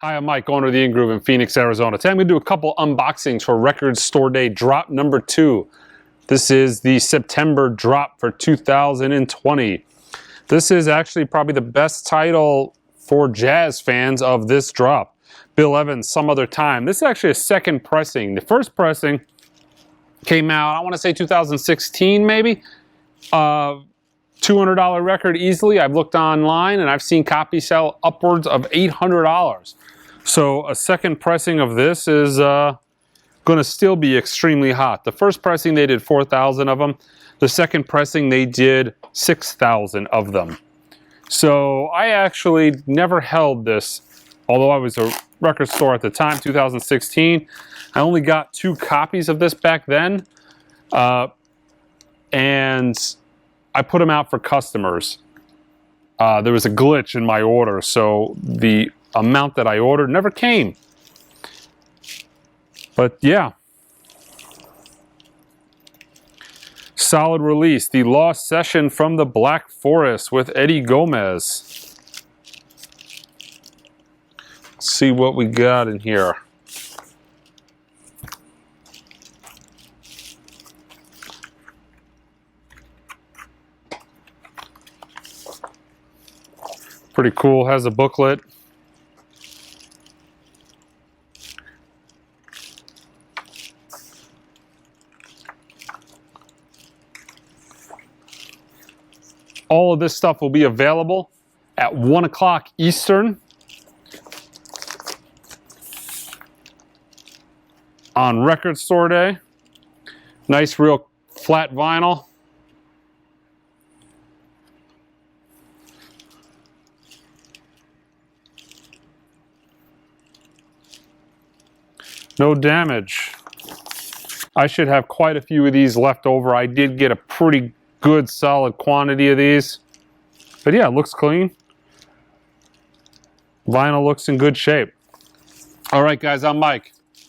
Hi, I'm Mike, owner of the In-Groove in Phoenix, Arizona. Today I'm going to do a couple unboxings for Record Store Day drop number 2. This is the September drop for 2020. This is actually probably the best title for jazz fans of this drop. Bill Evans, Some Other Time. This is actually a second pressing. The first pressing came out, I want to say 2016 maybe. $200 record easily. I've looked online and I've seen copies sell upwards of $800. So a second pressing of this is going to still be extremely hot. The first pressing they did 4,000 of them. The second pressing they did 6,000 of them. So I actually never held this, although I was a record store at the time, 2016. I only got 2 copies of this back then. And I put them out for customers. There was a glitch in my order, so the amount that I ordered never came. But yeah. Solid release. The Lost Session from the Black Forest with Eddie Gomez. Let's see what we got in here. Pretty cool, has a booklet. All of this stuff will be available at 1 o'clock Eastern on Record Store Day. Nice real flat vinyl. No damage. I should have quite a few of these left over. I did get a pretty good solid quantity of these. But yeah, it looks clean. Vinyl looks in good shape. All right, guys, I'm Mike.